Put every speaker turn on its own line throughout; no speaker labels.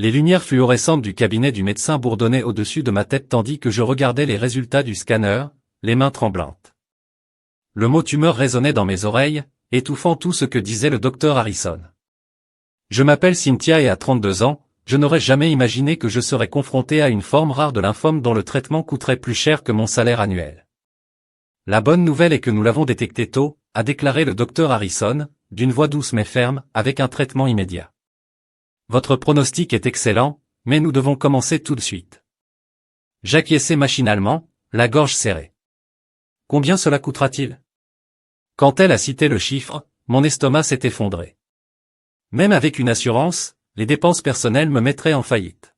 Les lumières fluorescentes du cabinet du médecin bourdonnaient au-dessus de ma tête tandis que je regardais les résultats du scanner, les mains tremblantes. Le mot tumeur résonnait dans mes oreilles, étouffant tout ce que disait le docteur Harrison. Je m'appelle Cynthia et à 32 ans, je n'aurais jamais imaginé que je serais confronté à une forme rare de lymphome dont le traitement coûterait plus cher que mon salaire annuel. La bonne nouvelle est que nous l'avons détecté tôt, a déclaré le docteur Harrison, d'une voix douce mais ferme, avec un traitement immédiat. Votre pronostic est excellent, mais nous devons commencer tout de suite. J'acquiesçai machinalement, la gorge serrée. Combien cela coûtera-t-il? Quand elle a cité le chiffre, mon estomac s'est effondré. Même avec une assurance, les dépenses personnelles me mettraient en faillite.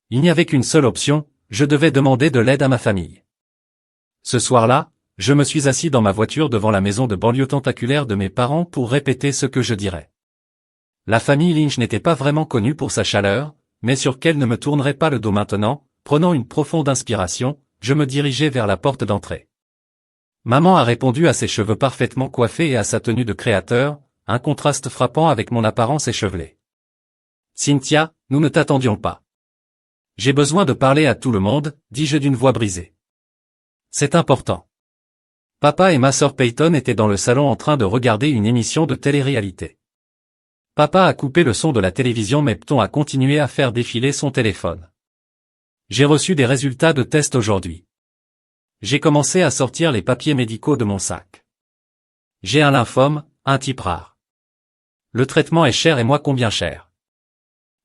Il n'y avait qu'une seule option, je devais demander de l'aide à ma famille. Ce soir-là, je me suis assis dans ma voiture devant la maison de banlieue tentaculaire de mes parents pour répéter ce que je dirais. La famille Lynch n'était pas vraiment connue pour sa chaleur, mais sur qu'elle ne me tournerait pas le dos maintenant, prenant une profonde inspiration, je me dirigeai vers la porte d'entrée. Maman a répondu à ses cheveux parfaitement coiffés et à sa tenue de créateur, un contraste frappant avec mon apparence échevelée. Cynthia, nous ne t'attendions pas. J'ai besoin de parler à tout le monde, dis-je d'une voix brisée. C'est important. Papa et ma sœur Peyton étaient dans le salon en train de regarder une émission de télé-réalité. Papa a coupé le son de la télévision mais Peyton a continué à faire défiler son téléphone. J'ai reçu des résultats de tests aujourd'hui. J'ai commencé à sortir les papiers médicaux de mon sac. J'ai un lymphome, un type rare. Le traitement est cher et moi combien cher?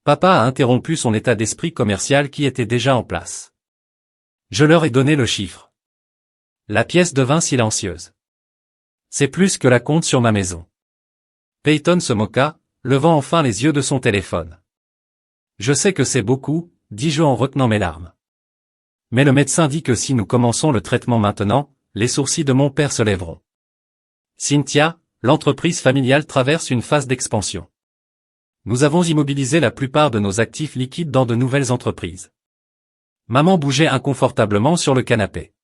Papa a interrompu son état d'esprit commercial qui était déjà en place. Je leur ai donné le chiffre. La pièce devint silencieuse. C'est plus que la compte sur ma maison. Peyton se moqua, levant enfin les yeux de son téléphone. Je sais que c'est beaucoup, dis-je en retenant mes larmes. Mais le médecin dit que si nous commençons le traitement maintenant, les sourcils de mon père se lèveront. Cynthia, l'entreprise familiale traverse une phase d'expansion. Nous avons immobilisé la plupart de nos actifs liquides dans de nouvelles entreprises. Maman bougeait inconfortablement sur le canapé.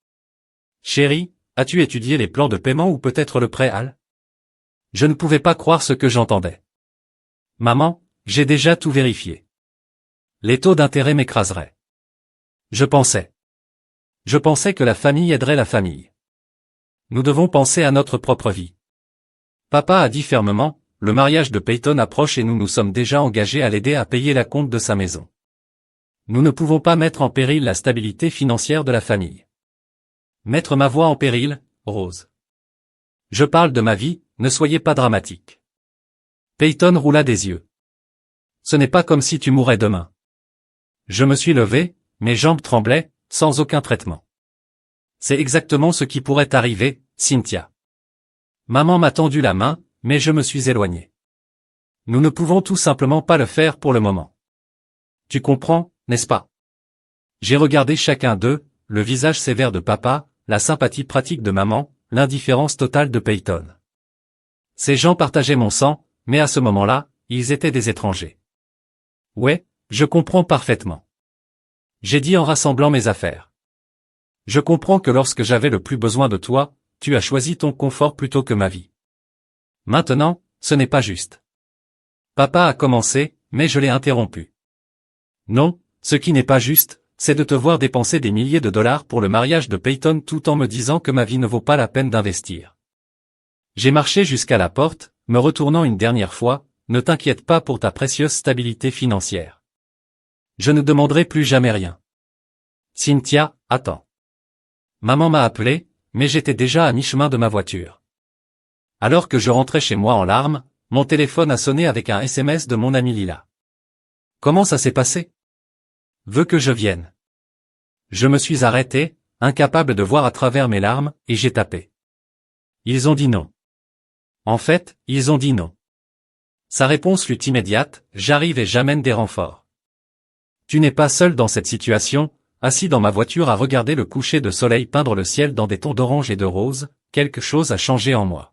Chérie, as-tu étudié les plans de paiement ou peut-être le prêt Al? Je ne pouvais pas croire ce que j'entendais. Maman, j'ai déjà tout vérifié. Les taux d'intérêt m'écraseraient. Je pensais que la famille aiderait la famille. Nous devons penser à notre propre vie. Papa a dit fermement, le mariage de Peyton approche et nous nous sommes déjà engagés à l'aider à payer la compte de sa maison. Nous ne pouvons pas mettre en péril la stabilité financière de la famille. Mettre ma voix en péril, Rose. Je parle de ma vie, ne soyez pas dramatique. Peyton roula des yeux. Ce n'est pas comme si tu mourrais demain. Je me suis levé, mes jambes tremblaient, sans aucun traitement. C'est exactement ce qui pourrait arriver, Cynthia. Maman m'a tendu la main, mais je me suis éloigné. Nous ne pouvons tout simplement pas le faire pour le moment. Tu comprends, n'est-ce pas? J'ai regardé chacun d'eux, le visage sévère de papa, la sympathie pratique de maman, l'indifférence totale de Peyton. Ces gens partageaient mon sang, mais à ce moment-là, ils étaient des étrangers. Ouais, je comprends parfaitement. J'ai dit en rassemblant mes affaires. Je comprends que lorsque j'avais le plus besoin de toi, tu as choisi ton confort plutôt que ma vie. Maintenant, ce n'est pas juste. Papa a commencé, mais je l'ai interrompu. Non, ce qui n'est pas juste, c'est de te voir dépenser des milliers de dollars pour le mariage de Peyton tout en me disant que ma vie ne vaut pas la peine d'investir. J'ai marché jusqu'à la porte, me retournant une dernière fois, ne t'inquiète pas pour ta précieuse stabilité financière. Je ne demanderai plus jamais rien. Cynthia, attends. Maman m'a appelé, mais j'étais déjà à mi-chemin de ma voiture. Alors que je rentrais chez moi en larmes, mon téléphone a sonné avec un SMS de mon amie Lila. Comment ça s'est passé? Veux que je vienne? Je me suis arrêté, incapable de voir à travers mes larmes, et j'ai tapé. Ils ont dit non. En fait, ils ont dit non. Sa réponse fut immédiate, j'arrive et j'amène des renforts. Tu n'es pas seul dans cette situation, assis dans ma voiture à regarder le coucher de soleil peindre le ciel dans des tons d'orange et de rose, quelque chose a changé en moi.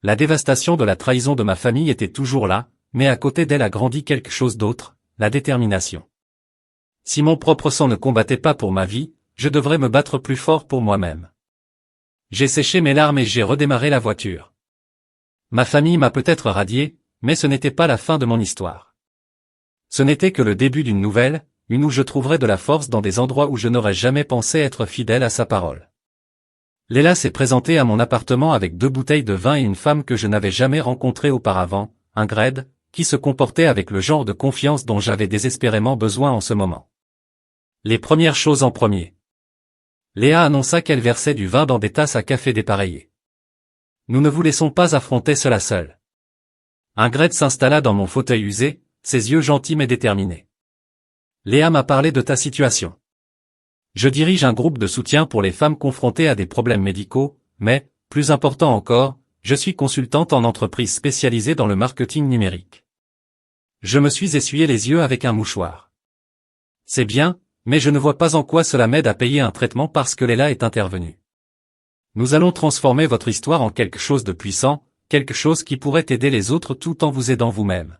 La dévastation de la trahison de ma famille était toujours là, mais à côté d'elle a grandi quelque chose d'autre, la détermination. Si mon propre sang ne combattait pas pour ma vie, je devrais me battre plus fort pour moi-même. J'ai séché mes larmes et j'ai redémarré la voiture. Ma famille m'a peut-être radié, mais ce n'était pas la fin de mon histoire. Ce n'était que le début d'une nouvelle, une où je trouverais de la force dans des endroits où je n'aurais jamais pensé être fidèle à sa parole. Léla s'est présentée à mon appartement avec 2 bouteilles de vin et une femme que je n'avais jamais rencontrée auparavant, Ingrid, qui se comportait avec le genre de confiance dont j'avais désespérément besoin en ce moment. Les premières choses en premier. Léa annonça qu'elle versait du vin dans des tasses à café dépareillées. Nous ne vous laissons pas affronter cela seul. Ingrid s'installa dans mon fauteuil usé, ses yeux gentils mais déterminés. Léa m'a parlé de ta situation. Je dirige un groupe de soutien pour les femmes confrontées à des problèmes médicaux, mais, plus important encore, je suis consultante en entreprise spécialisée dans le marketing numérique. Je me suis essuyé les yeux avec un mouchoir. C'est bien, mais je ne vois pas en quoi cela m'aide à payer un traitement parce que Léla est intervenue. Nous allons transformer votre histoire en quelque chose de puissant, quelque chose qui pourrait aider les autres tout en vous aidant vous-même.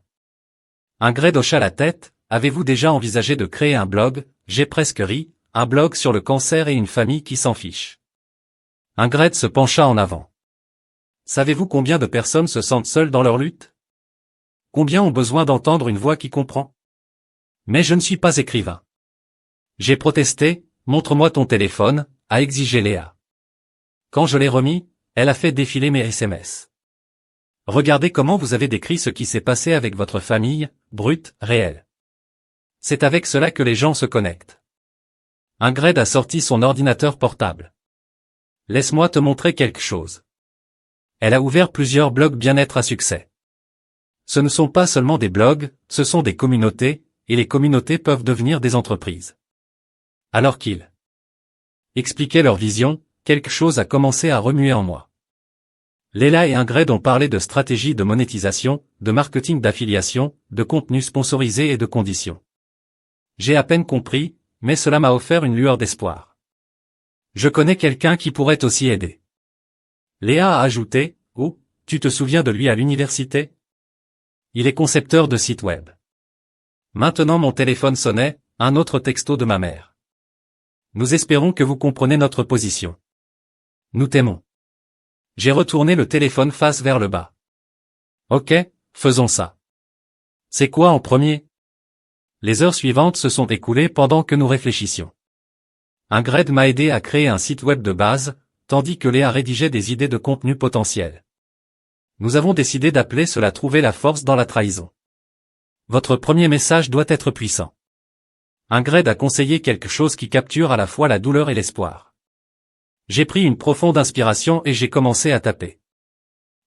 Ingrid hocha la tête. Avez-vous déjà envisagé de créer un blog? J'ai presque ri, un blog sur le cancer et une famille qui s'en fiche. Ingrid se pencha en avant. Savez-vous combien de personnes se sentent seules dans leur lutte? Combien ont besoin d'entendre une voix qui comprend? Mais je ne suis pas écrivain. J'ai protesté, montre-moi ton téléphone, a exigé Léa. Quand je l'ai remis, elle a fait défiler mes SMS. Regardez comment vous avez décrit ce qui s'est passé avec votre famille, brut, réel. C'est avec cela que les gens se connectent. Ingrid a sorti son ordinateur portable. Laisse-moi te montrer quelque chose. Elle a ouvert plusieurs blogs bien-être à succès. Ce ne sont pas seulement des blogs, ce sont des communautés, et les communautés peuvent devenir des entreprises. Alors qu'ils expliquaient leur vision, quelque chose a commencé à remuer en moi. Léla et Ingrid ont parlé de stratégies de monétisation, de marketing d'affiliation, de contenu sponsorisé et de conditions. J'ai à peine compris, mais cela m'a offert une lueur d'espoir. Je connais quelqu'un qui pourrait aussi aider. Léa a ajouté, « Oh, tu te souviens de lui à l'université? Il est concepteur de sites web. » Maintenant mon téléphone sonnait, un autre texto de ma mère. Nous espérons que vous comprenez notre position. Nous t'aimons. J'ai retourné le téléphone face vers le bas. Ok, faisons ça. C'est quoi en premier? Les heures suivantes se sont écoulées pendant que nous réfléchissions. Ingrid m'a aidé à créer un site web de base, tandis que Léa rédigeait des idées de contenu potentiel. Nous avons décidé d'appeler cela trouver la force dans la trahison. Votre premier message doit être puissant. Ingrid a conseillé quelque chose qui capture à la fois la douleur et l'espoir. J'ai pris une profonde inspiration et j'ai commencé à taper.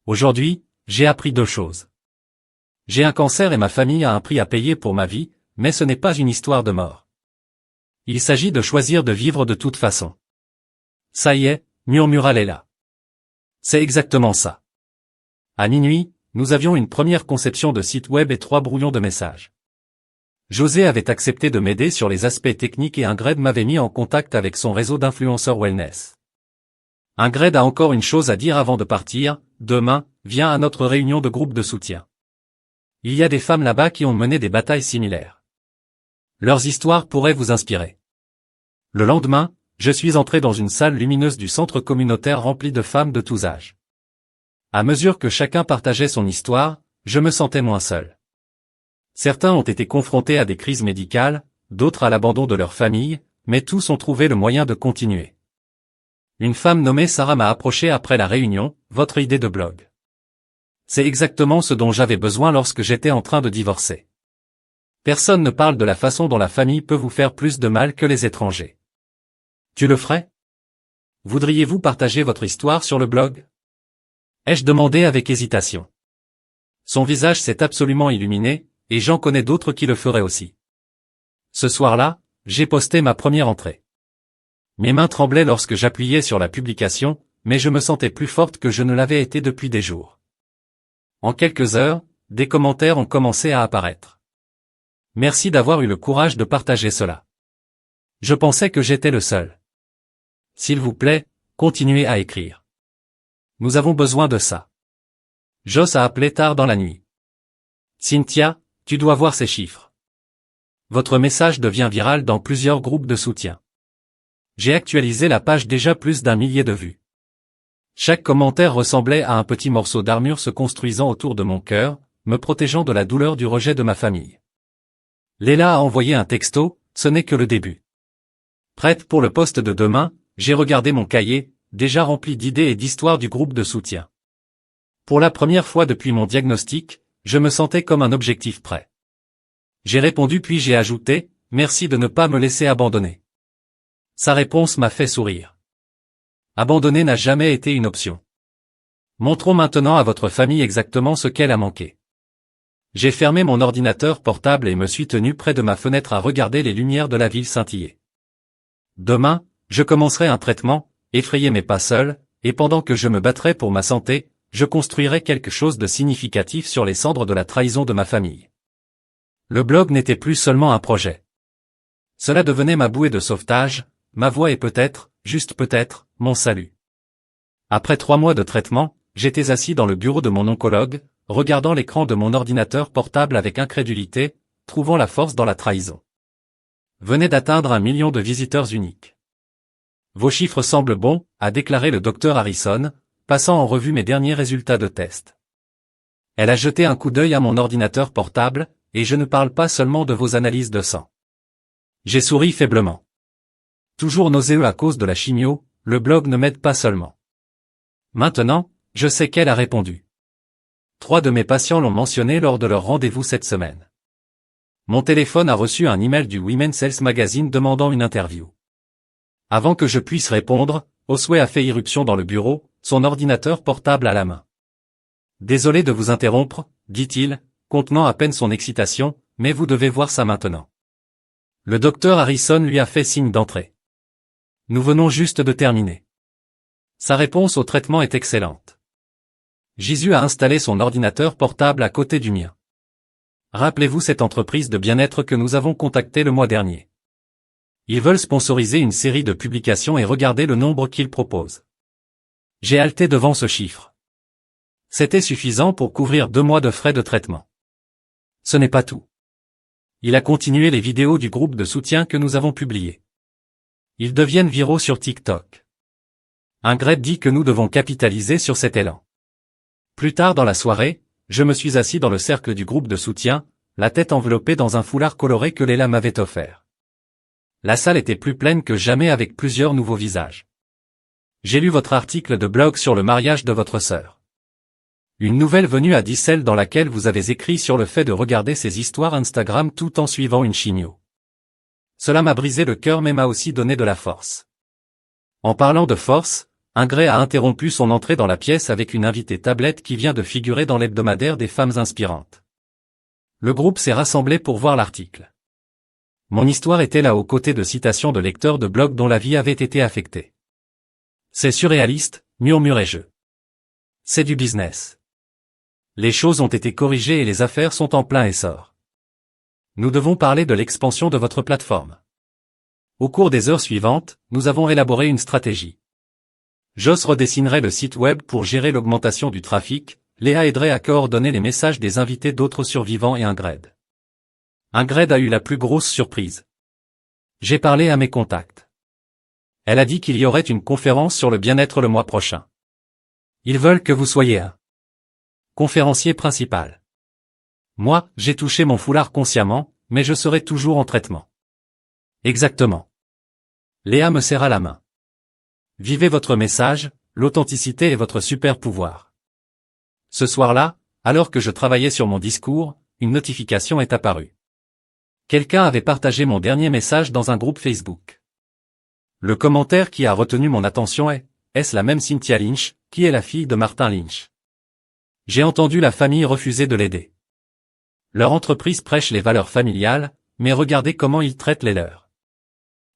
Aujourd'hui, j'ai appris 2 choses. J'ai un cancer et ma famille a un prix à payer pour ma vie, mais ce n'est pas une histoire de mort. Il s'agit de choisir de vivre de toute façon. Ça y est, murmura Léla. C'est exactement ça. À minuit, nous avions une première conception de site web et 3 brouillons de messages. José avait accepté de m'aider sur les aspects techniques et Ingrid m'avait mis en contact avec son réseau d'influenceurs wellness. Ingrid a encore une chose à dire avant de partir, demain, viens à notre réunion de groupe de soutien. Il y a des femmes là-bas qui ont mené des batailles similaires. Leurs histoires pourraient vous inspirer. Le lendemain, je suis entré dans une salle lumineuse du centre communautaire remplie de femmes de tous âges. À mesure que chacun partageait son histoire, je me sentais moins seul. Certains ont été confrontés à des crises médicales, d'autres à l'abandon de leur famille, mais tous ont trouvé le moyen de continuer. Une femme nommée Sarah m'a approché après la réunion, votre idée de blog. C'est exactement ce dont j'avais besoin lorsque j'étais en train de divorcer. Personne ne parle de la façon dont la famille peut vous faire plus de mal que les étrangers. Tu le ferais? Voudriez-vous partager votre histoire sur le blog? Ai-je demandé avec hésitation. Son visage s'est absolument illuminé, et j'en connais d'autres qui le feraient aussi. Ce soir-là, j'ai posté ma première entrée. Mes mains tremblaient lorsque j'appuyais sur la publication, mais je me sentais plus forte que je ne l'avais été depuis des jours. En quelques heures, des commentaires ont commencé à apparaître. Merci d'avoir eu le courage de partager cela. Je pensais que j'étais le seul. S'il vous plaît, continuez à écrire. Nous avons besoin de ça. Joss a appelé tard dans la nuit. Cynthia, tu dois voir ces chiffres. Votre message devient viral dans plusieurs groupes de soutien. J'ai actualisé la page déjà plus d'1 millier de vues. Chaque commentaire ressemblait à un petit morceau d'armure se construisant autour de mon cœur, me protégeant de la douleur du rejet de ma famille. Léla a envoyé un texto, ce n'est que le début. Prête pour le poste de demain, j'ai regardé mon cahier, déjà rempli d'idées et d'histoires du groupe de soutien. Pour la première fois depuis mon diagnostic, je me sentais comme un objectif prêt. J'ai répondu puis j'ai ajouté, merci de ne pas me laisser abandonner. Sa réponse m'a fait sourire. Abandonner n'a jamais été une option. Montrons maintenant à votre famille exactement ce qu'elle a manqué. J'ai fermé mon ordinateur portable et me suis tenu près de ma fenêtre à regarder les lumières de la ville scintiller. Demain, je commencerai un traitement, effrayé mais pas seul, et pendant que je me battrai pour ma santé, je construirai quelque chose de significatif sur les cendres de la trahison de ma famille. Le blog n'était plus seulement un projet. Cela devenait ma bouée de sauvetage, ma voix et peut-être, juste peut-être, mon salut. Après 3 mois de traitement, j'étais assis dans le bureau de mon oncologue, regardant l'écran de mon ordinateur portable avec incrédulité, trouvant la force dans la trahison. Venez d'atteindre 1 million de visiteurs uniques. Vos chiffres semblent bons, a déclaré le docteur Harrison, passant en revue mes derniers résultats de test. Elle a jeté un coup d'œil à mon ordinateur portable, et je ne parle pas seulement de vos analyses de sang. J'ai souri faiblement. Toujours nauséeux à cause de la chimio, le blog ne m'aide pas seulement. Maintenant, je sais qu'elle a répondu. 3 de mes patients l'ont mentionné lors de leur rendez-vous cette semaine. Mon téléphone a reçu un email du Women's Health Magazine demandant une interview. Avant que je puisse répondre, Oswey a fait irruption dans le bureau, son ordinateur portable à la main. Désolé de vous interrompre, dit-il, contenant à peine son excitation, mais vous devez voir ça maintenant. Le docteur Harrison lui a fait signe d'entrée. Nous venons juste de terminer. Sa réponse au traitement est excellente. Jisu a installé son ordinateur portable à côté du mien. Rappelez-vous cette entreprise de bien-être que nous avons contactée le mois dernier. Ils veulent sponsoriser une série de publications et regardez le nombre qu'ils proposent. J'ai halté devant ce chiffre. C'était suffisant pour couvrir 2 mois de frais de traitement. Ce n'est pas tout. Il a continué les vidéos du groupe de soutien que nous avons publiées. Ils deviennent viraux sur TikTok. Ingrid dit que nous devons capitaliser sur cet élan. Plus tard dans la soirée, je me suis assis dans le cercle du groupe de soutien, la tête enveloppée dans un foulard coloré que Léla m'avait offert. La salle était plus pleine que jamais avec plusieurs nouveaux visages. J'ai lu votre article de blog sur le mariage de votre sœur. Une nouvelle venue à Dissel dans laquelle vous avez écrit sur le fait de regarder ces histoires Instagram tout en suivant une chimio. Cela m'a brisé le cœur mais m'a aussi donné de la force. En parlant de force, Ingrid a interrompu son entrée dans la pièce avec une invitée tablette qui vient de figurer dans l'hebdomadaire des femmes inspirantes. Le groupe s'est rassemblé pour voir l'article. Mon histoire était là aux côtés de citations de lecteurs de blog dont la vie avait été affectée. C'est surréaliste, murmurai-je. C'est du business. Les choses ont été corrigées et les affaires sont en plein essor. Nous devons parler de l'expansion de votre plateforme. Au cours des heures suivantes, nous avons élaboré une stratégie. Joss redessinerait le site web pour gérer l'augmentation du trafic, Léa aiderait à coordonner les messages des invités d'autres survivants et Ingrid. Ingrid a eu la plus grosse surprise. J'ai parlé à mes contacts. Elle a dit qu'il y aurait une conférence sur le bien-être le mois prochain. Ils veulent que vous soyez un conférencier principal. Moi, j'ai touché mon foulard consciemment, mais je serai toujours en traitement. Exactement. Léa me serra la main. Vivez votre message, l'authenticité est votre super pouvoir. Ce soir-là, alors que je travaillais sur mon discours, une notification est apparue. Quelqu'un avait partagé mon dernier message dans un groupe Facebook. Le commentaire qui a retenu mon attention est « Est-ce la même Cynthia Lynch, qui est la fille de Martin Lynch ?» J'ai entendu la famille refuser de l'aider. Leur entreprise prêche les valeurs familiales, mais regardez comment ils traitent les leurs.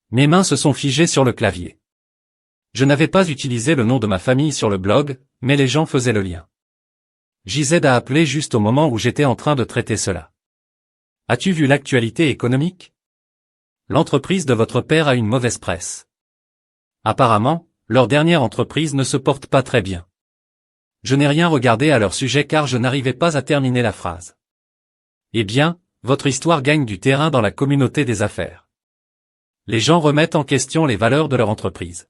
Mes mains se sont figées sur le clavier. Je n'avais pas utilisé le nom de ma famille sur le blog, mais les gens faisaient le lien. JZ a appelé juste au moment où j'étais en train de traiter cela. As-tu vu l'actualité économique? L'entreprise de votre père a une mauvaise presse. Apparemment, leur dernière entreprise ne se porte pas très bien. Je n'ai rien regardé à leur sujet car je n'arrivais pas à terminer la phrase. Eh bien, votre histoire gagne du terrain dans la communauté des affaires. Les gens remettent en question les valeurs de leur entreprise.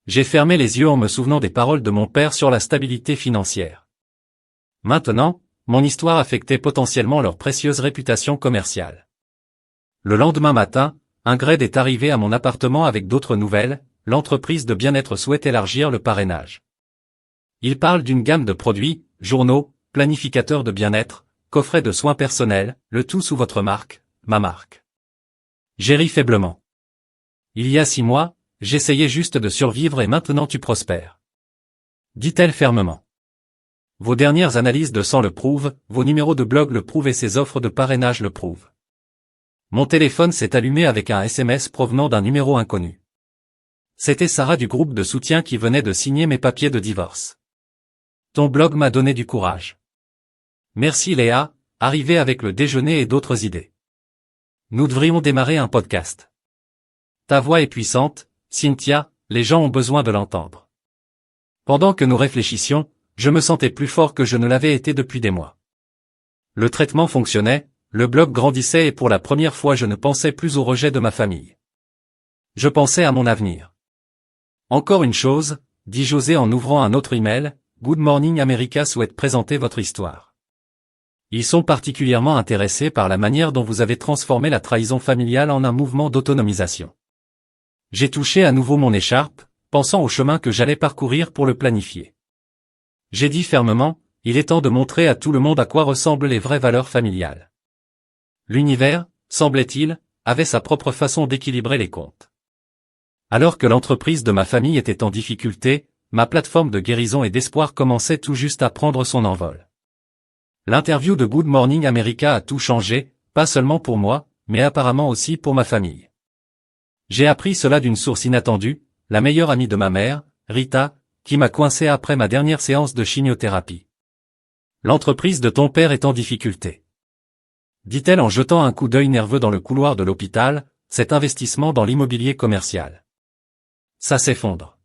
J'ai fermé les yeux en me souvenant des paroles de mon père sur la stabilité financière. Maintenant, mon histoire affectait potentiellement leur précieuse réputation commerciale. Le lendemain matin, un grade est arrivé à mon appartement avec d'autres nouvelles, l'entreprise de bien-être souhaite élargir le parrainage. Il parle d'une gamme de produits, journaux, planificateurs de bien-être, coffrets de soins personnels, le tout sous votre marque, ma marque. J'ai ri faiblement. Il y a 6 mois, j'essayais juste de survivre et maintenant tu prospères. Dit-elle fermement. Vos dernières analyses de sang le prouvent, vos numéros de blog le prouvent et ces offres de parrainage le prouvent. Mon téléphone s'est allumé avec un SMS provenant d'un numéro inconnu. C'était Sarah du groupe de soutien qui venait de signer mes papiers de divorce. Ton blog m'a donné du courage. Merci Léa, arrivé avec le déjeuner et d'autres idées. Nous devrions démarrer un podcast. Ta voix est puissante, Cynthia, les gens ont besoin de l'entendre. Pendant que nous réfléchissions, je me sentais plus fort que je ne l'avais été depuis des mois. Le traitement fonctionnait, le blog grandissait et pour la première fois je ne pensais plus au rejet de ma famille. Je pensais à mon avenir. Encore une chose, dit José en ouvrant un autre email, Good Morning America souhaite présenter votre histoire. Ils sont particulièrement intéressés par la manière dont vous avez transformé la trahison familiale en un mouvement d'autonomisation. J'ai touché à nouveau mon écharpe, pensant au chemin que j'allais parcourir pour le planifier. J'ai dit fermement, il est temps de montrer à tout le monde à quoi ressemblent les vraies valeurs familiales. L'univers, semblait-il, avait sa propre façon d'équilibrer les comptes. Alors que l'entreprise de ma famille était en difficulté, ma plateforme de guérison et d'espoir commençait tout juste à prendre son envol. L'interview de Good Morning America a tout changé, pas seulement pour moi, mais apparemment aussi pour ma famille. J'ai appris cela d'une source inattendue, la meilleure amie de ma mère, Rita, qui m'a coincé après ma dernière séance de chimiothérapie. L'entreprise de ton père est en difficulté. Dit-elle en jetant un coup d'œil nerveux dans le couloir de l'hôpital, cet investissement dans l'immobilier commercial. Ça s'effondre.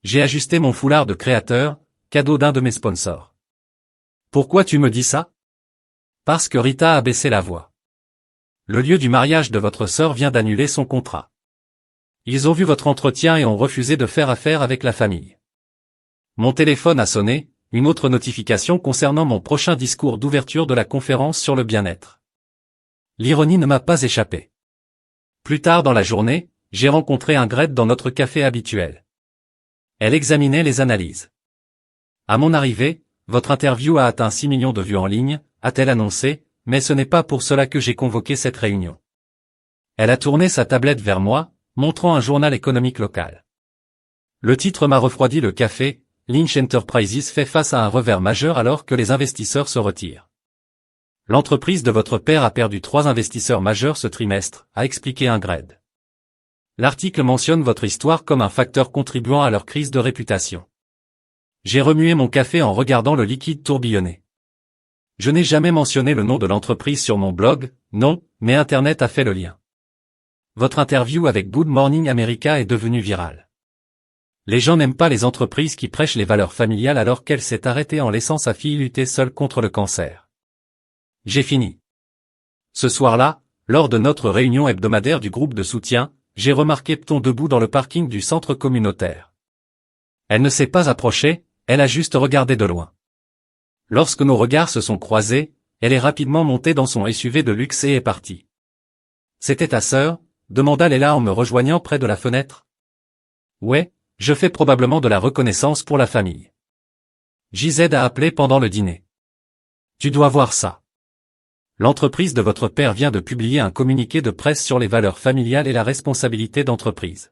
J'ai ajusté mon foulard de créateur, cadeau d'un de mes sponsors. Pourquoi tu me dis ça? Parce que Rita a baissé la voix. Le lieu du mariage de votre sœur vient d'annuler son contrat. Ils ont vu votre entretien et ont refusé de faire affaire avec la famille. Mon téléphone a sonné, une autre notification concernant mon prochain discours d'ouverture de la conférence sur le bien-être. L'ironie ne m'a pas échappé. Plus tard dans la journée, j'ai rencontré Ingrid dans notre café habituel. Elle examinait les analyses. À mon arrivée, votre interview a atteint 6 millions de vues en ligne, a-t-elle annoncé, mais ce n'est pas pour cela que j'ai convoqué cette réunion. Elle a tourné sa tablette vers moi, montrant un journal économique local. Le titre m'a refroidi le café, Lynch Enterprises fait face à un revers majeur alors que les investisseurs se retirent. L'entreprise de votre père a perdu 3 investisseurs majeurs ce trimestre, a expliqué Ingrid. L'article mentionne votre histoire comme un facteur contribuant à leur crise de réputation. J'ai remué mon café en regardant le liquide tourbillonner. Je n'ai jamais mentionné le nom de l'entreprise sur mon blog, non, mais Internet a fait le lien. Votre interview avec Good Morning America est devenue virale. Les gens n'aiment pas les entreprises qui prêchent les valeurs familiales alors qu'elle s'est arrêtée en laissant sa fille lutter seule contre le cancer. J'ai fini. Ce soir-là, lors de notre réunion hebdomadaire du groupe de soutien, j'ai remarqué Pton debout dans le parking du centre communautaire. Elle ne s'est pas approchée, elle a juste regardé de loin. Lorsque nos regards se sont croisés, elle est rapidement montée dans son SUV de luxe et est partie. C'était ta sœur? Demanda Léla en me rejoignant près de la fenêtre. Ouais, je fais probablement de la reconnaissance pour la famille. JZ a appelé pendant le dîner. Tu dois voir ça. L'entreprise de votre père vient de publier un communiqué de presse sur les valeurs familiales et la responsabilité d'entreprise.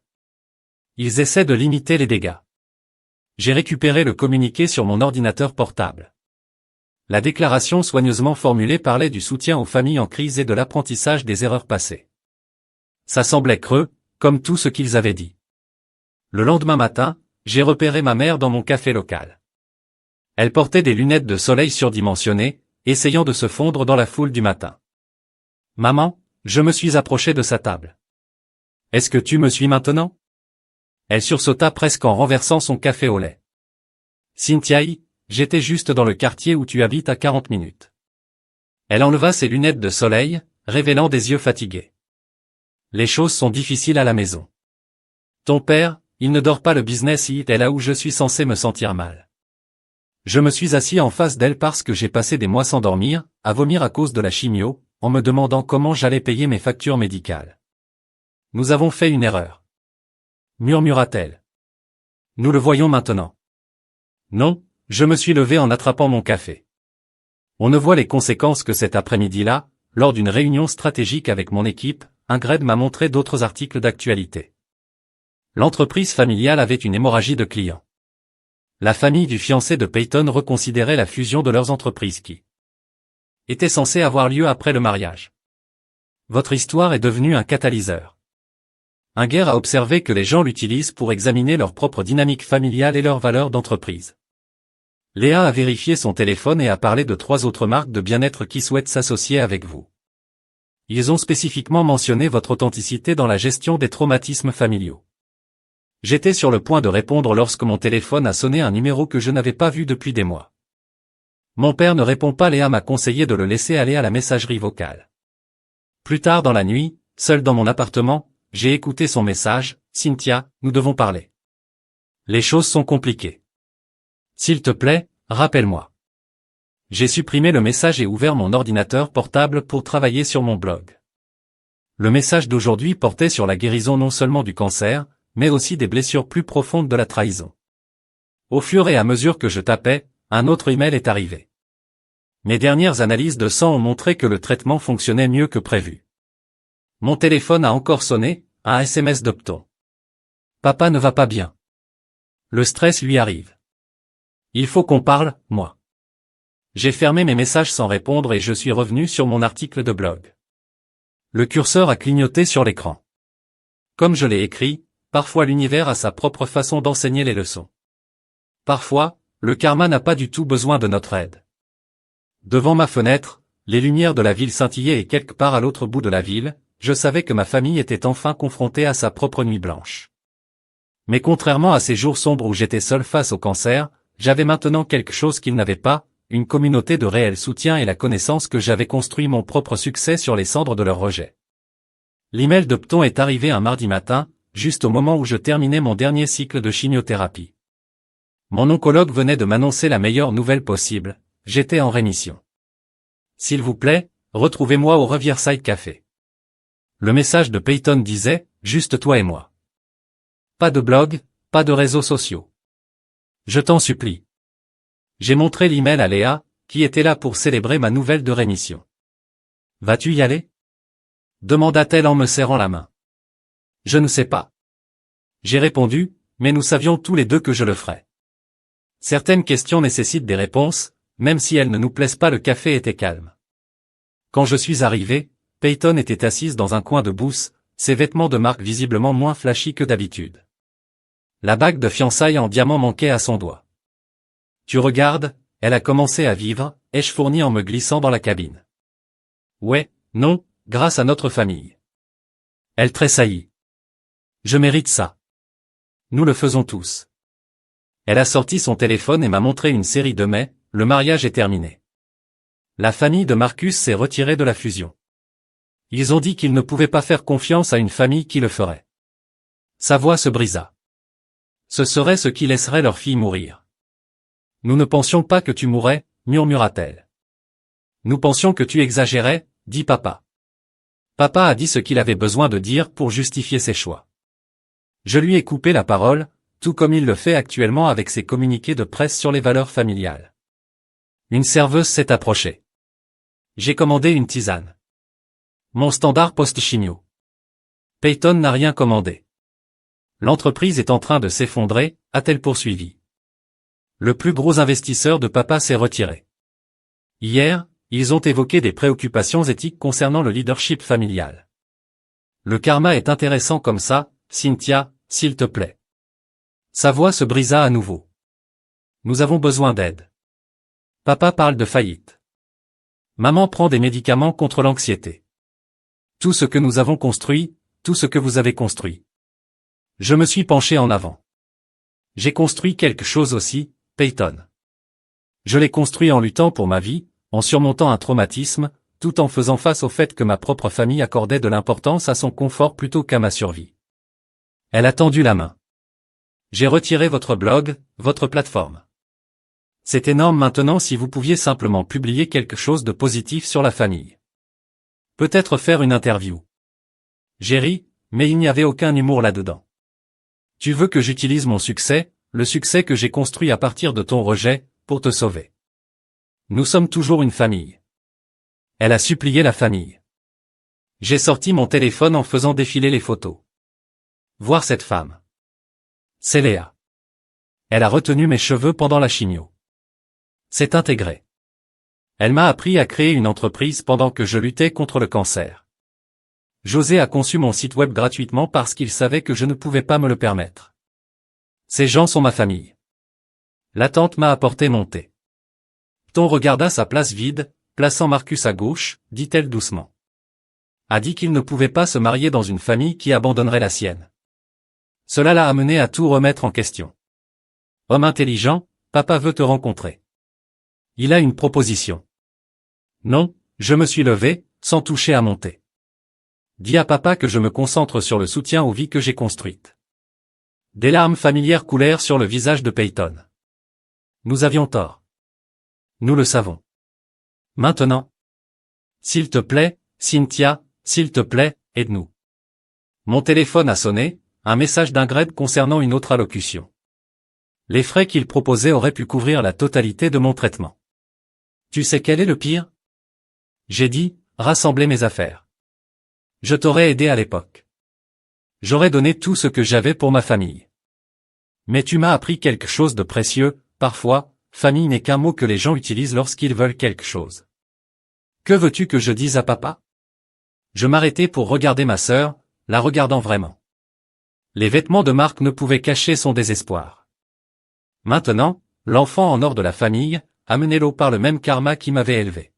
Ils essaient de limiter les dégâts. J'ai récupéré le communiqué sur mon ordinateur portable. La déclaration soigneusement formulée parlait du soutien aux familles en crise et de l'apprentissage des erreurs passées. Ça semblait creux, comme tout ce qu'ils avaient dit. Le lendemain matin, j'ai repéré ma mère dans mon café local. Elle portait des lunettes de soleil surdimensionnées, essayant de se fondre dans la foule du matin. Maman, je me suis approché de sa table. Est-ce que tu me suis maintenant? Elle sursauta presque en renversant son café au lait. Cynthia, j'étais juste dans le quartier où tu habites à 40 minutes. Elle enleva ses lunettes de soleil, révélant des yeux fatigués. Les choses sont difficiles à la maison. Ton père, il ne dort pas, le business est là où je suis censé me sentir mal. Je me suis assis en face d'elle parce que j'ai passé des mois sans dormir, à vomir à cause de la chimio, en me demandant comment j'allais payer mes factures médicales. Nous avons fait une erreur. Murmura-t-elle. Nous le voyons maintenant. Non, je me suis levé en attrapant mon café. On ne voit les conséquences que cet après-midi-là, lors d'une réunion stratégique avec mon équipe, Ingrid m'a montré d'autres articles d'actualité. L'entreprise familiale avait une hémorragie de clients. La famille du fiancé de Peyton reconsidérait la fusion de leurs entreprises qui était censée avoir lieu après le mariage. Votre histoire est devenue un catalyseur. Inger a observé que les gens l'utilisent pour examiner leur propre dynamique familiale et leurs valeurs d'entreprise. Léa a vérifié son téléphone et a parlé de 3 autres marques de bien-être qui souhaitent s'associer avec vous. Ils ont spécifiquement mentionné votre authenticité dans la gestion des traumatismes familiaux. J'étais sur le point de répondre lorsque mon téléphone a sonné un numéro que je n'avais pas vu depuis des mois. Mon père ne répond pas. Léa m'a conseillé de le laisser aller à la messagerie vocale. Plus tard dans la nuit, seul dans mon appartement, j'ai écouté son message, Cynthia, nous devons parler. Les choses sont compliquées. S'il te plaît, rappelle-moi. J'ai supprimé le message et ouvert mon ordinateur portable pour travailler sur mon blog. Le message d'aujourd'hui portait sur la guérison non seulement du cancer, mais aussi des blessures plus profondes de la trahison. Au fur et à mesure que je tapais, un autre email est arrivé. Mes dernières analyses de sang ont montré que le traitement fonctionnait mieux que prévu. Mon téléphone a encore sonné, un SMS d'Opton. Papa ne va pas bien. Le stress lui arrive. Il faut qu'on parle, moi. J'ai fermé mes messages sans répondre et je suis revenu sur mon article de blog. Le curseur a clignoté sur l'écran. Comme je l'ai écrit, parfois l'univers a sa propre façon d'enseigner les leçons. Parfois, le karma n'a pas du tout besoin de notre aide. Devant ma fenêtre, les lumières de la ville scintillaient et quelque part à l'autre bout de la ville, je savais que ma famille était enfin confrontée à sa propre nuit blanche. Mais contrairement à ces jours sombres où j'étais seul face au cancer, j'avais maintenant quelque chose qu'ils n'avaient pas, une communauté de réel soutien et la connaissance que j'avais construit mon propre succès sur les cendres de leur rejet. L'email d'Opton est arrivé un mardi matin, juste au moment où je terminais mon dernier cycle de chimiothérapie. Mon oncologue venait de m'annoncer la meilleure nouvelle possible, j'étais en rémission. S'il vous plaît, retrouvez-moi au Riverside Café. Le message de Peyton disait, juste toi et moi. Pas de blog, pas de réseaux sociaux. Je t'en supplie. J'ai montré l'email à Léa, qui était là pour célébrer ma nouvelle de rémission. Vas-tu y aller? Demanda-t-elle en me serrant la main. Je ne sais pas. J'ai répondu, mais nous savions tous les deux que je le ferais. Certaines questions nécessitent des réponses, même si elles ne nous plaisent pas. Le café était calme. Quand je suis arrivé, Peyton était assise dans un coin de bouse, ses vêtements de marque visiblement moins flashy que d'habitude. La bague de fiançailles en diamant manquait à son doigt. Tu regardes, elle a commencé à vivre, ai-je fourni en me glissant dans la cabine. Ouais, non, grâce à notre famille. Elle tressaillit. Je mérite ça. Nous le faisons tous. Elle a sorti son téléphone et m'a montré une série de mais, le mariage est terminé. La famille de Marcus s'est retirée de la fusion. Ils ont dit qu'ils ne pouvaient pas faire confiance à une famille qui le ferait. Sa voix se brisa. Ce serait ce qui laisserait leur fille mourir. Nous ne pensions pas que tu mourrais, murmura-t-elle. Nous pensions que tu exagérais, dit papa. Papa a dit ce qu'il avait besoin de dire pour justifier ses choix. Je lui ai coupé la parole, tout comme il le fait actuellement avec ses communiqués de presse sur les valeurs familiales. Une serveuse s'est approchée. J'ai commandé une tisane. Mon standard post-chimio. Peyton n'a rien commandé. L'entreprise est en train de s'effondrer, a-t-elle poursuivi. Le plus gros investisseur de papa s'est retiré. Hier, ils ont évoqué des préoccupations éthiques concernant le leadership familial. Le karma est intéressant comme ça, Cynthia, s'il te plaît. Sa voix se brisa à nouveau. Nous avons besoin d'aide. Papa parle de faillite. Maman prend des médicaments contre l'anxiété. Tout ce que nous avons construit, tout ce que vous avez construit. Je me suis penché en avant. J'ai construit quelque chose aussi, Peyton. Je l'ai construit en luttant pour ma vie, en surmontant un traumatisme, tout en faisant face au fait que ma propre famille accordait de l'importance à son confort plutôt qu'à ma survie. Elle a tendu la main. J'ai retiré votre blog, votre plateforme. C'est énorme maintenant. Si vous pouviez simplement publier quelque chose de positif sur la famille. Peut-être faire une interview. J'ai ri, mais il n'y avait aucun humour là-dedans. Tu veux que j'utilise mon succès, le succès que j'ai construit à partir de ton rejet, pour te sauver. Nous sommes toujours une famille. Elle a supplié la famille. J'ai sorti mon téléphone en faisant défiler les photos. Voir cette femme. C'est Léa. Elle a retenu mes cheveux pendant la chimio. C'est intégré. Elle m'a appris à créer une entreprise pendant que je luttais contre le cancer. José a conçu mon site web gratuitement parce qu'il savait que je ne pouvais pas me le permettre. Ces gens sont ma famille. La tante m'a apporté mon thé. Ton regarda sa place vide, plaçant Marcus à gauche, dit-elle doucement. A dit qu'il ne pouvait pas se marier dans une famille qui abandonnerait la sienne. Cela l'a amené à tout remettre en question. Homme intelligent, papa veut te rencontrer. Il a une proposition. Non, je me suis levé, sans toucher à mon thé. Dis à papa que je me concentre sur le soutien aux vies que j'ai construites. Des larmes familières coulèrent sur le visage de Peyton. Nous avions tort. Nous le savons. Maintenant. S'il te plaît, Cynthia, s'il te plaît, aide-nous. Mon téléphone a sonné, un message d'Ingrid concernant une autre allocution. Les frais qu'il proposait auraient pu couvrir la totalité de mon traitement. Tu sais quel est le pire? J'ai dit, rassembler mes affaires. Je t'aurais aidé à l'époque. J'aurais donné tout ce que j'avais pour ma famille. Mais tu m'as appris quelque chose de précieux, parfois, famille n'est qu'un mot que les gens utilisent lorsqu'ils veulent quelque chose. Que veux-tu que je dise à papa? Je m'arrêtai pour regarder ma sœur, la regardant vraiment. Les vêtements de Marc ne pouvaient cacher son désespoir. Maintenant, l'enfant en or de la famille, amenez-le par le même karma qui m'avait élevé.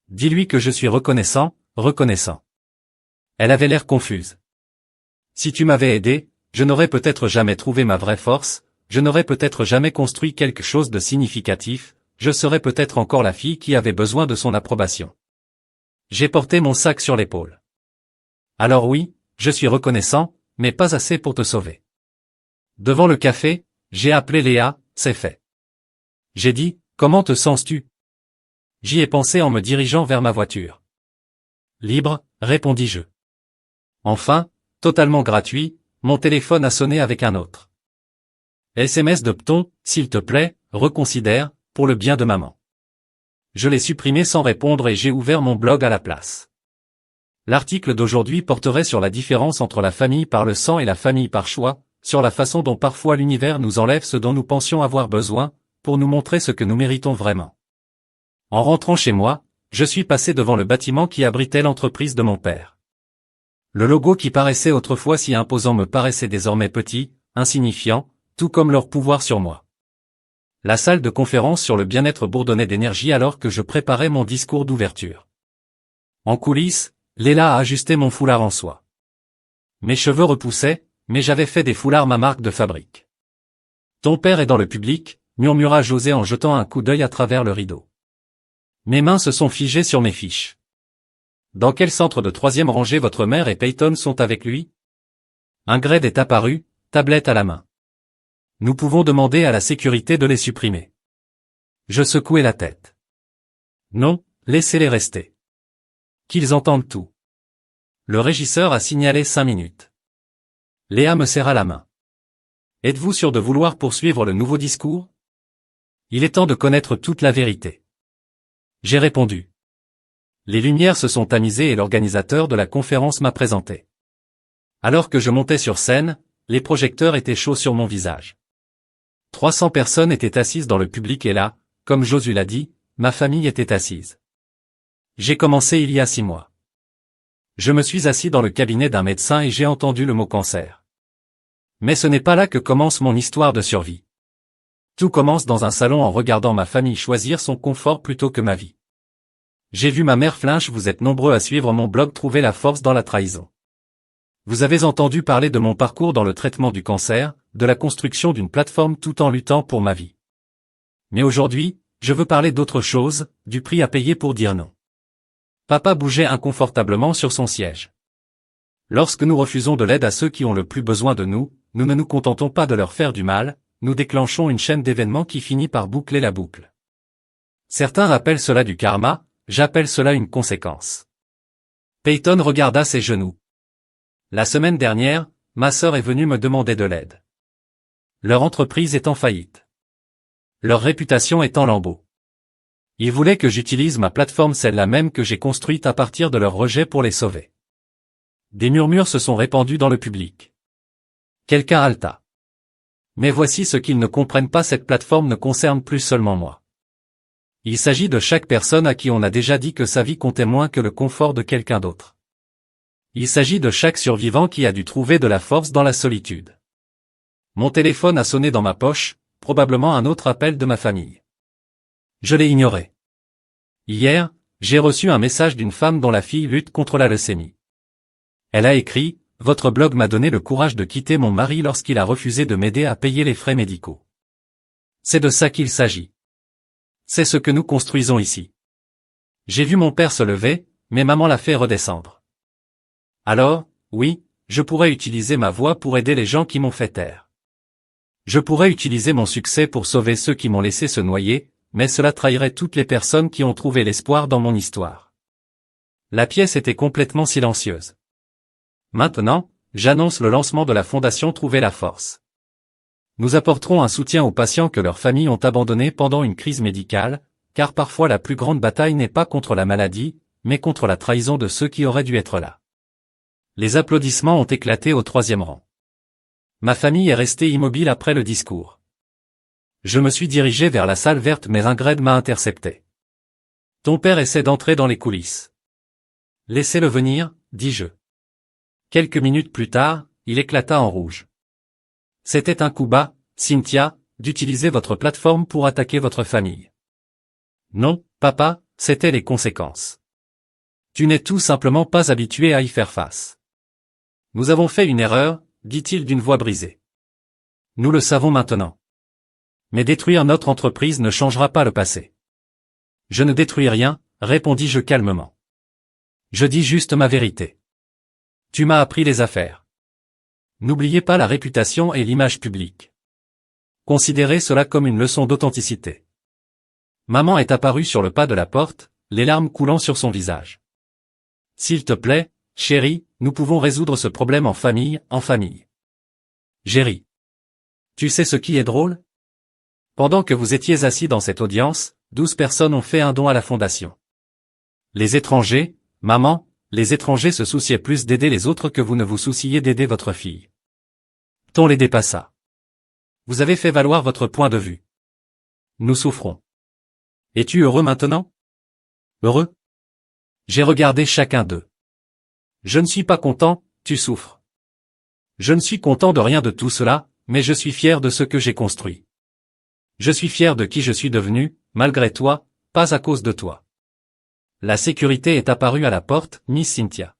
Dis-lui que je suis reconnaissant, reconnaissant. Elle avait l'air confuse. Si tu m'avais aidé, je n'aurais peut-être jamais trouvé ma vraie force, je n'aurais peut-être jamais construit quelque chose de significatif, je serais peut-être encore la fille qui avait besoin de son approbation. J'ai porté mon sac sur l'épaule. Alors oui, je suis reconnaissant, mais pas assez pour te sauver. Devant le café, j'ai appelé Léa, c'est fait. J'ai dit, comment te sens-tu? J'y ai pensé en me dirigeant vers ma voiture. Libre, répondis-je. Enfin, totalement gratuit, mon téléphone a sonné avec un autre. SMS de Pton, s'il te plaît, reconsidère, pour le bien de maman. Je l'ai supprimé sans répondre et j'ai ouvert mon blog à la place. L'article d'aujourd'hui porterait sur la différence entre la famille par le sang et la famille par choix, sur la façon dont parfois l'univers nous enlève ce dont nous pensions avoir besoin, pour nous montrer ce que nous méritons vraiment. En rentrant chez moi, je suis passé devant le bâtiment qui abritait l'entreprise de mon père. Le logo qui paraissait autrefois si imposant me paraissait désormais petit, insignifiant, tout comme leur pouvoir sur moi. La salle de conférence sur le bien-être bourdonnait d'énergie alors que je préparais mon discours d'ouverture. En coulisses, Léla a ajusté mon foulard en soie. Mes cheveux repoussaient, mais j'avais fait des foulards ma marque de fabrique. Ton père est dans le public, murmura José en jetant un coup d'œil à travers le rideau. Mes mains se sont figées sur mes fiches. Dans quel centre de troisième rangée votre mère et Peyton sont avec lui? Ingrid est apparu, tablette à la main. Nous pouvons demander à la sécurité de les supprimer. Je secouai la tête. Non, laissez-les rester. Qu'ils entendent tout. Le régisseur a signalé 5 minutes. Léa me serra la main. Êtes-vous sûr de vouloir poursuivre le nouveau discours? Il est temps de connaître toute la vérité. J'ai répondu. Les lumières se sont tamisées et l'organisateur de la conférence m'a présenté. Alors que je montais sur scène, les projecteurs étaient chauds sur mon visage. 300 personnes étaient assises dans le public et là, comme Josué l'a dit, ma famille était assise. J'ai commencé il y a 6 mois. Je me suis assis dans le cabinet d'un médecin et j'ai entendu le mot cancer. Mais ce n'est pas là que commence mon histoire de survie. Tout commence dans un salon en regardant ma famille choisir son confort plutôt que ma vie. J'ai vu ma mère flinche, vous êtes nombreux à suivre mon blog Trouver la force dans la trahison. Vous avez entendu parler de mon parcours dans le traitement du cancer, de la construction d'une plateforme tout en luttant pour ma vie. Mais aujourd'hui, je veux parler d'autre chose, du prix à payer pour dire non. Papa bougeait inconfortablement sur son siège. Lorsque nous refusons de l'aide à ceux qui ont le plus besoin de nous, nous ne nous contentons pas de leur faire du mal, nous déclenchons une chaîne d'événements qui finit par boucler la boucle. Certains appellent cela du karma, j'appelle cela une conséquence. Peyton regarda ses genoux. La semaine dernière, ma sœur est venue me demander de l'aide. Leur entreprise est en faillite. Leur réputation est en lambeaux. Ils voulaient que j'utilise ma plateforme, celle-là même que j'ai construite à partir de leur rejet pour les sauver. Des murmures se sont répandus dans le public. Quelqu'un haleta. Mais voici ce qu'ils ne comprennent pas, cette plateforme ne concerne plus seulement moi. Il s'agit de chaque personne à qui on a déjà dit que sa vie comptait moins que le confort de quelqu'un d'autre. Il s'agit de chaque survivant qui a dû trouver de la force dans la solitude. Mon téléphone a sonné dans ma poche, probablement un autre appel de ma famille. Je l'ai ignoré. Hier, j'ai reçu un message d'une femme dont la fille lutte contre la leucémie. Elle a écrit « Votre blog m'a donné le courage de quitter mon mari lorsqu'il a refusé de m'aider à payer les frais médicaux. » C'est de ça qu'il s'agit. C'est ce que nous construisons ici. J'ai vu mon père se lever, mais maman l'a fait redescendre. Alors, oui, je pourrais utiliser ma voix pour aider les gens qui m'ont fait taire. Je pourrais utiliser mon succès pour sauver ceux qui m'ont laissé se noyer, mais cela trahirait toutes les personnes qui ont trouvé l'espoir dans mon histoire. La pièce était complètement silencieuse. Maintenant, j'annonce le lancement de la fondation Trouver la force. Nous apporterons un soutien aux patients que leurs familles ont abandonnés pendant une crise médicale, car parfois la plus grande bataille n'est pas contre la maladie, mais contre la trahison de ceux qui auraient dû être là. Les applaudissements ont éclaté au troisième rang. Ma famille est restée immobile après le discours. Je me suis dirigé vers la salle verte, mais Ingrid m'a intercepté. Ton père essaie d'entrer dans les coulisses. Laissez-le venir, dis-je. Quelques minutes plus tard, il éclata en rouge. C'était un coup bas, Cynthia, d'utiliser votre plateforme pour attaquer votre famille. Non, papa, c'étaient les conséquences. Tu n'es tout simplement pas habitué à y faire face. Nous avons fait une erreur, dit-il d'une voix brisée. Nous le savons maintenant. Mais détruire notre entreprise ne changera pas le passé. Je ne détruis rien, répondis-je calmement. Je dis juste ma vérité. Tu m'as appris les affaires. N'oubliez pas la réputation et l'image publique. Considérez cela comme une leçon d'authenticité. Maman est apparue sur le pas de la porte, les larmes coulant sur son visage. S'il te plaît, chérie, nous pouvons résoudre ce problème en famille, en famille. J'ai ri. Tu sais ce qui est drôle? Pendant que vous étiez assis dans cette audience, 12 personnes ont fait un don à la fondation. Les étrangers, maman, les étrangers se souciaient plus d'aider les autres que vous ne vous souciez d'aider votre fille. On les dépassa. Vous avez fait valoir votre point de vue. Nous souffrons. Es-tu heureux maintenant? Heureux? J'ai regardé chacun d'eux. Je ne suis pas content, tu souffres. Je ne suis content de rien de tout cela, mais je suis fier de ce que j'ai construit. Je suis fier de qui je suis devenu, malgré toi, pas à cause de toi. La sécurité est apparue à la porte, Miss Cynthia.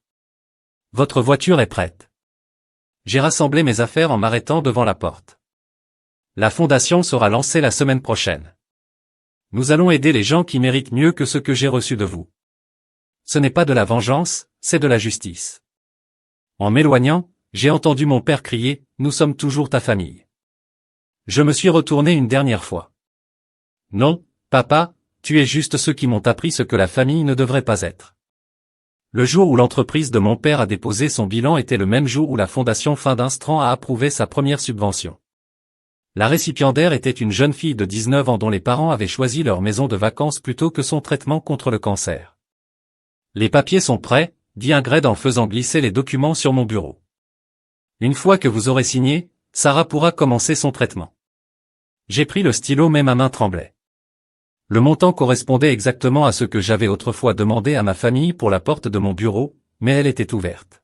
Votre voiture est prête. J'ai rassemblé mes affaires en m'arrêtant devant la porte. La fondation sera lancée la semaine prochaine. Nous allons aider les gens qui méritent mieux que ce que j'ai reçu de vous. Ce n'est pas de la vengeance, c'est de la justice. En m'éloignant, j'ai entendu mon père crier, « Nous sommes toujours ta famille. » Je me suis retourné une dernière fois. Non, papa, tu es juste ceux qui m'ont appris ce que la famille ne devrait pas être. Le jour où l'entreprise de mon père a déposé son bilan était le même jour où la fondation Fin d'Instran a approuvé sa première subvention. La récipiendaire était une jeune fille de 19 ans dont les parents avaient choisi leur maison de vacances plutôt que son traitement contre le cancer. Les papiers sont prêts, dit Ingrid en faisant glisser les documents sur mon bureau. Une fois que vous aurez signé, Sarah pourra commencer son traitement. J'ai pris le stylo mais ma main tremblait. Le montant correspondait exactement à ce que j'avais autrefois demandé à ma famille pour la porte de mon bureau, mais elle était ouverte.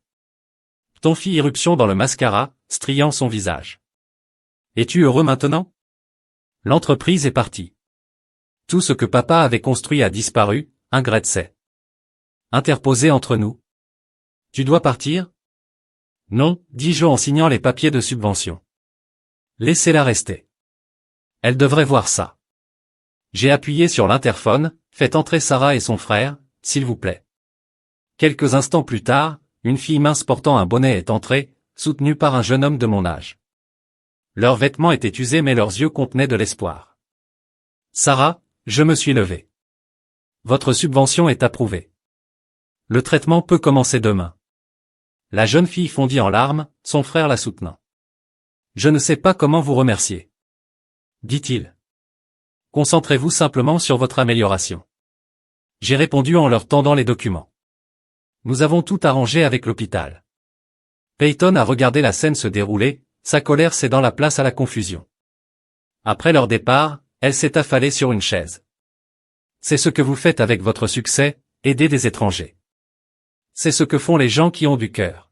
Ton fit irruption dans le mascara, striant son visage. Es-tu heureux maintenant? L'entreprise est partie. Tout ce que papa avait construit a disparu, Ingrid s'est interposé entre nous. Tu dois partir? Non, dis-je en signant les papiers de subvention. Laissez-la rester. Elle devrait voir ça. J'ai appuyé sur l'interphone, faites entrer Sarah et son frère, s'il vous plaît. Quelques instants plus tard, une fille mince portant un bonnet est entrée, soutenue par un jeune homme de mon âge. Leurs vêtements étaient usés mais leurs yeux contenaient de l'espoir. Sarah, je me suis levé. Votre subvention est approuvée. Le traitement peut commencer demain. La jeune fille fondit en larmes, son frère la soutenant. Je ne sais pas comment vous remercier, dit-il. Concentrez-vous simplement sur votre amélioration. J'ai répondu en leur tendant les documents. Nous avons tout arrangé avec l'hôpital. Peyton a regardé la scène se dérouler, sa colère cédant la place à la confusion. Après leur départ, elle s'est affalée sur une chaise. C'est ce que vous faites avec votre succès, aider des étrangers. C'est ce que font les gens qui ont du cœur.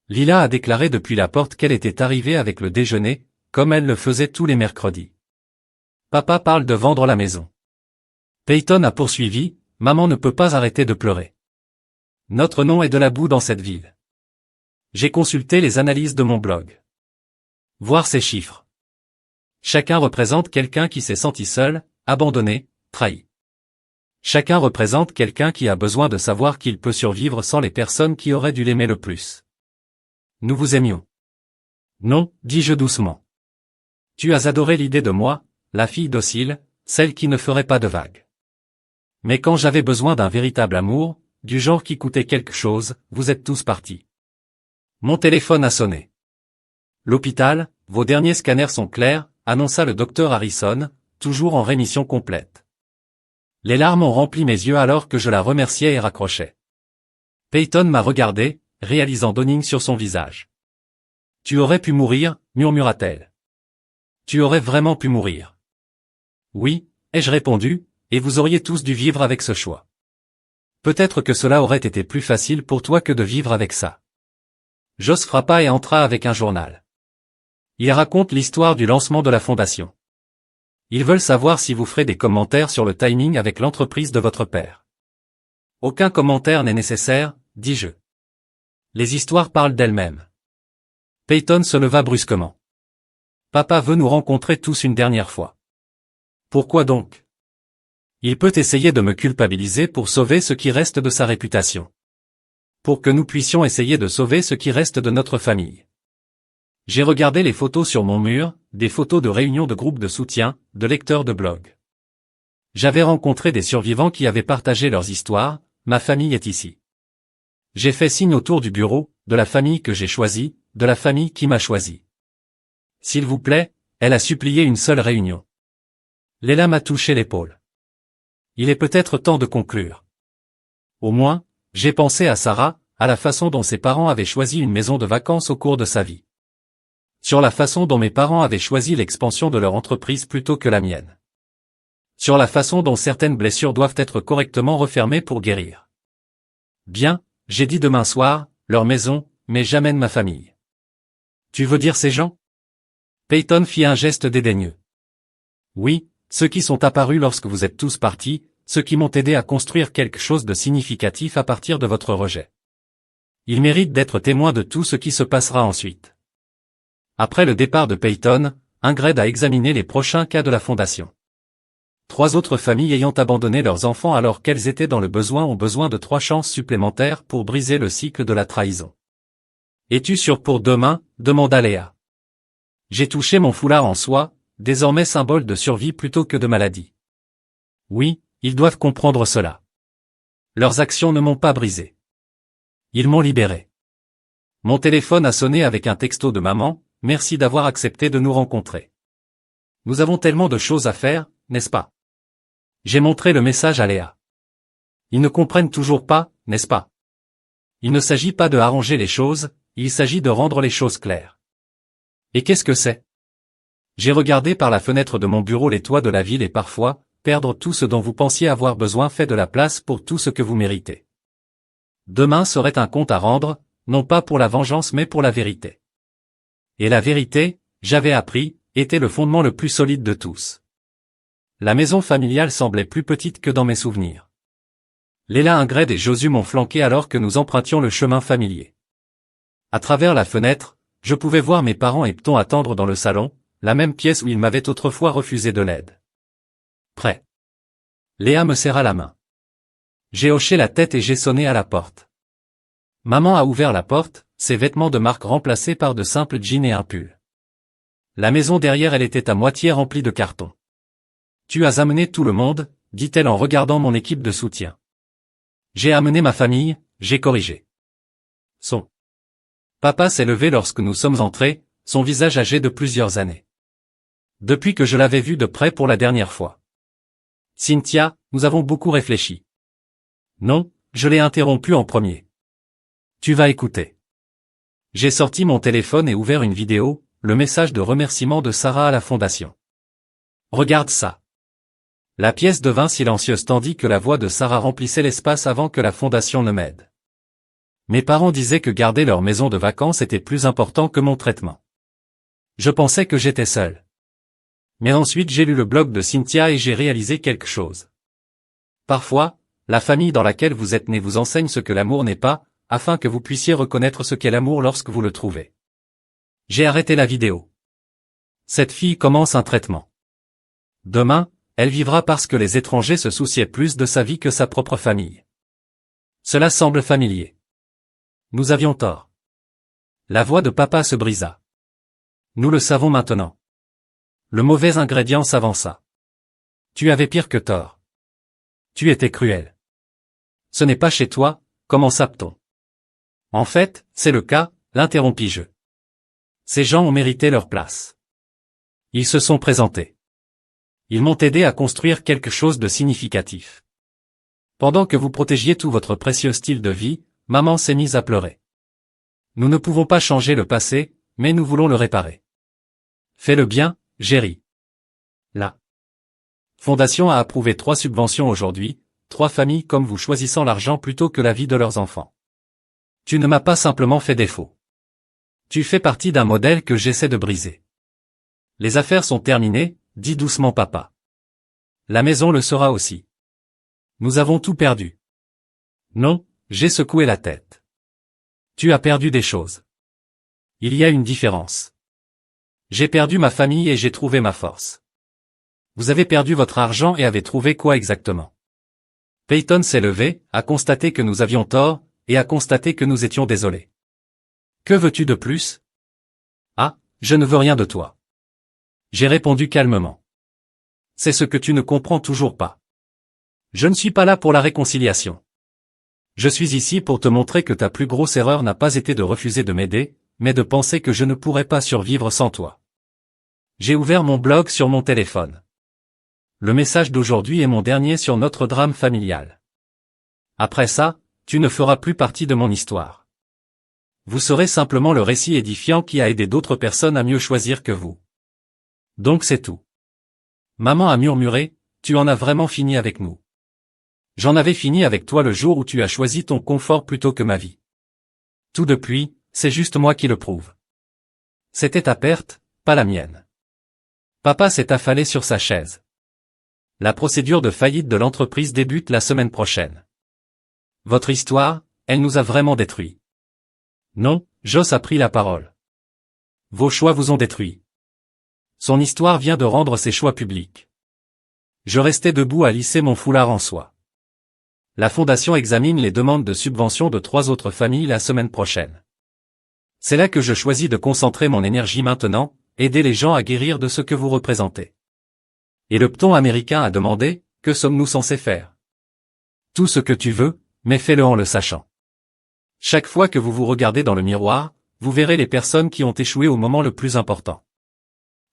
Lila a déclaré depuis la porte qu'elle était arrivée avec le déjeuner, comme elle le faisait tous les mercredis. Papa parle de vendre la maison. Peyton a poursuivi, maman ne peut pas arrêter de pleurer. Notre nom est de la boue dans cette ville. J'ai consulté les analyses de mon blog. Voir ces chiffres. Chacun représente quelqu'un qui s'est senti seul, abandonné, trahi. Chacun représente quelqu'un qui a besoin de savoir qu'il peut survivre sans les personnes qui auraient dû l'aimer le plus. Nous vous aimions. Non, dis-je doucement. Tu as adoré l'idée de moi, la fille docile, celle qui ne ferait pas de vagues. Mais quand j'avais besoin d'un véritable amour, du genre qui coûtait quelque chose, vous êtes tous partis. Mon téléphone a sonné. L'hôpital, vos derniers scanners sont clairs, annonça le docteur Harrison, toujours en rémission complète. Les larmes ont rempli mes yeux alors que je la remerciais et raccrochais. Peyton m'a regardé, réalisant Downing sur son visage. Tu aurais pu mourir, murmura-t-elle. Tu aurais vraiment pu mourir. Oui, ai-je répondu, et vous auriez tous dû vivre avec ce choix. Peut-être que cela aurait été plus facile pour toi que de vivre avec ça. Joss frappa et entra avec un journal. Il raconte l'histoire du lancement de la fondation. Ils veulent savoir si vous ferez des commentaires sur le timing avec l'entreprise de votre père. Aucun commentaire n'est nécessaire, dis-je. Les histoires parlent d'elles-mêmes. Peyton se leva brusquement. Papa veut nous rencontrer tous une dernière fois. Pourquoi donc? Il peut essayer de me culpabiliser pour sauver ce qui reste de sa réputation. Pour que nous puissions essayer de sauver ce qui reste de notre famille. J'ai regardé les photos sur mon mur, des photos de réunions de groupes de soutien, de lecteurs de blogs. J'avais rencontré des survivants qui avaient partagé leurs histoires, ma famille est ici. J'ai fait signe autour du bureau, de la famille que j'ai choisie, de la famille qui m'a choisi. S'il vous plaît, elle a supplié une seule réunion. Léla m'a touché l'épaule. Il est peut-être temps de conclure. Au moins, j'ai pensé à Sarah, à la façon dont ses parents avaient choisi une maison de vacances au cours de sa vie. Sur la façon dont mes parents avaient choisi l'expansion de leur entreprise plutôt que la mienne. Sur la façon dont certaines blessures doivent être correctement refermées pour guérir. Bien, j'ai dit demain soir, leur maison, mais j'amène ma famille. Tu veux dire ces gens? Peyton fit un geste dédaigneux. Oui, ceux qui sont apparus lorsque vous êtes tous partis, ceux qui m'ont aidé à construire quelque chose de significatif à partir de votre rejet. Ils méritent d'être témoins de tout ce qui se passera ensuite. Après le départ de Peyton, Ingrid a examiné les prochains cas de la fondation. 3 autres familles ayant abandonné leurs enfants alors qu'elles étaient dans le besoin ont besoin de 3 chances supplémentaires pour briser le cycle de la trahison. Es-tu sûr pour demain? Demanda Léa. J'ai touché mon foulard en soie, désormais symbole de survie plutôt que de maladie. Oui, ils doivent comprendre cela. Leurs actions ne m'ont pas brisé. Ils m'ont libéré. Mon téléphone a sonné avec un texto de maman, merci d'avoir accepté de nous rencontrer. Nous avons tellement de choses à faire, n'est-ce pas? J'ai montré le message à Léa. Ils ne comprennent toujours pas, n'est-ce pas? Il ne s'agit pas de arranger les choses, il s'agit de rendre les choses claires. Et qu'est-ce que c'est? J'ai regardé par la fenêtre de mon bureau les toits de la ville et parfois, perdre tout ce dont vous pensiez avoir besoin fait de la place pour tout ce que vous méritez. Demain serait un compte à rendre, non pas pour la vengeance mais pour la vérité. Et la vérité, j'avais appris, était le fondement le plus solide de tous. La maison familiale semblait plus petite que dans mes souvenirs. Léla, Ingrid et Josu m'ont flanqué alors que nous empruntions le chemin familier. À travers la fenêtre, je pouvais voir mes parents et Pton attendre dans le salon, la même pièce où ils m'avaient autrefois refusé de l'aide. Prêt. Léa me serra la main. J'ai hoché la tête et j'ai sonné à la porte. Maman a ouvert la porte, ses vêtements de marque remplacés par de simples jeans et un pull. La maison derrière elle était à moitié remplie de cartons. Tu as amené tout le monde, dit-elle en regardant mon équipe de soutien. J'ai amené ma famille, j'ai corrigé. Son papa s'est levé lorsque nous sommes entrés, son visage âgé de plusieurs années. Depuis que je l'avais vu de près pour la dernière fois. Cynthia, nous avons beaucoup réfléchi. Non, je l'ai interrompu en premier. Tu vas écouter. J'ai sorti mon téléphone et ouvert une vidéo, le message de remerciement de Sarah à la fondation. Regarde ça. La pièce devint silencieuse tandis que la voix de Sarah remplissait l'espace avant que la fondation ne m'aide. Mes parents disaient que garder leur maison de vacances était plus important que mon traitement. Je pensais que j'étais seul. Mais ensuite j'ai lu le blog de Cynthia et j'ai réalisé quelque chose. Parfois, la famille dans laquelle vous êtes né vous enseigne ce que l'amour n'est pas, afin que vous puissiez reconnaître ce qu'est l'amour lorsque vous le trouvez. J'ai arrêté la vidéo. Cette fille commence un traitement. Demain, elle vivra parce que les étrangers se souciaient plus de sa vie que sa propre famille. Cela semble familier. Nous avions tort. La voix de papa se brisa. Nous le savons maintenant. Le mauvais ingrédient s'avança. Tu avais pire que tort. Tu étais cruel. Ce n'est pas chez toi, comment sape-t-on? En fait, c'est le cas, l'interrompis-je. Ces gens ont mérité leur place. Ils se sont présentés. Ils m'ont aidé à construire quelque chose de significatif. Pendant que vous protégiez tout votre précieux style de vie, maman s'est mise à pleurer. Nous ne pouvons pas changer le passé, mais nous voulons le réparer. Fais le bien, Jerry. La Fondation a approuvé 3 subventions aujourd'hui, 3 familles comme vous choisissant l'argent plutôt que la vie de leurs enfants. Tu ne m'as pas simplement fait défaut. Tu fais partie d'un modèle que j'essaie de briser. Les affaires sont terminées, dit doucement papa. La maison le sera aussi. Nous avons tout perdu. Non, j'ai secoué la tête. Tu as perdu des choses. Il y a une différence. J'ai perdu ma famille et j'ai trouvé ma force. Vous avez perdu votre argent et avez trouvé quoi exactement? Peyton s'est levé, a constaté que nous avions tort, et a constaté que nous étions désolés. Que veux-tu de plus? Ah, je ne veux rien de toi. J'ai répondu calmement. C'est ce que tu ne comprends toujours pas. Je ne suis pas là pour la réconciliation. Je suis ici pour te montrer que ta plus grosse erreur n'a pas été de refuser de m'aider, mais de penser que je ne pourrais pas survivre sans toi. J'ai ouvert mon blog sur mon téléphone. Le message d'aujourd'hui est mon dernier sur notre drame familial. Après ça, tu ne feras plus partie de mon histoire. Vous serez simplement le récit édifiant qui a aidé d'autres personnes à mieux choisir que vous. Donc c'est tout. Maman a murmuré, tu en as vraiment fini avec nous. J'en avais fini avec toi le jour où tu as choisi ton confort plutôt que ma vie. Tout depuis, c'est juste moi qui le prouve. C'était ta perte, pas la mienne. Papa s'est affalé sur sa chaise. La procédure de faillite de l'entreprise débute la semaine prochaine. Votre histoire, elle nous a vraiment détruits. Non, Joss a pris la parole. Vos choix vous ont détruits. Son histoire vient de rendre ses choix publics. Je restais debout à lisser mon foulard en soie. La fondation examine les demandes de subvention de 3 autres familles la semaine prochaine. C'est là que je choisis de concentrer mon énergie maintenant, aider les gens à guérir de ce que vous représentez. Et le pton américain a demandé, que sommes-nous censés faire? Tout ce que tu veux, mais fais-le en le sachant. Chaque fois que vous vous regardez dans le miroir, vous verrez les personnes qui ont échoué au moment le plus important.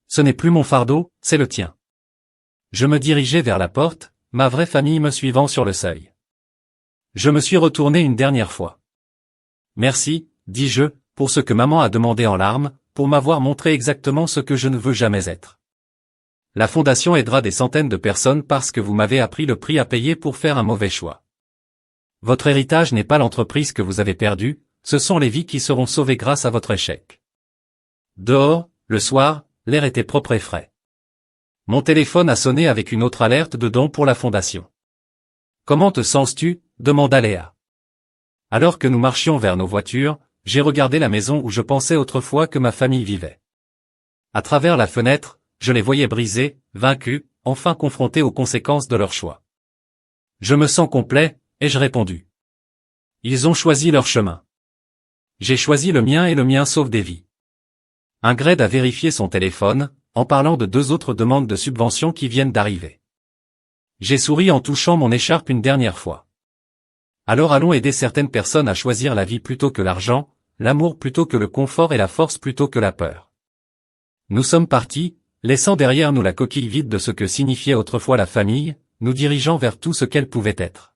Ce n'est plus mon fardeau, c'est le tien. Je me dirigeais vers la porte, ma vraie famille me suivant sur le seuil. Je me suis retourné une dernière fois. Merci, dis-je, pour ce que maman a demandé en larmes, pour m'avoir montré exactement ce que je ne veux jamais être. La fondation aidera des centaines de personnes parce que vous m'avez appris le prix à payer pour faire un mauvais choix. Votre héritage n'est pas l'entreprise que vous avez perdue, ce sont les vies qui seront sauvées grâce à votre échec. Dehors, le soir, l'air était propre et frais. Mon téléphone a sonné avec une autre alerte de don pour la fondation. Comment te sens-tu? Demanda Léa. Alors que nous marchions vers nos voitures, j'ai regardé la maison où je pensais autrefois que ma famille vivait. À travers la fenêtre, je les voyais brisés, vaincus, enfin confrontés aux conséquences de leur choix. Je me sens complet, ai-je répondu. Ils ont choisi leur chemin. J'ai choisi le mien et le mien sauve des vies. Ingrid a vérifié son téléphone, en parlant de 2 autres demandes de subvention qui viennent d'arriver. J'ai souri en touchant mon écharpe une dernière fois. Alors allons aider certaines personnes à choisir la vie plutôt que l'argent, l'amour plutôt que le confort et la force plutôt que la peur. Nous sommes partis, laissant derrière nous la coquille vide de ce que signifiait autrefois la famille, nous dirigeant vers tout ce qu'elle pouvait être.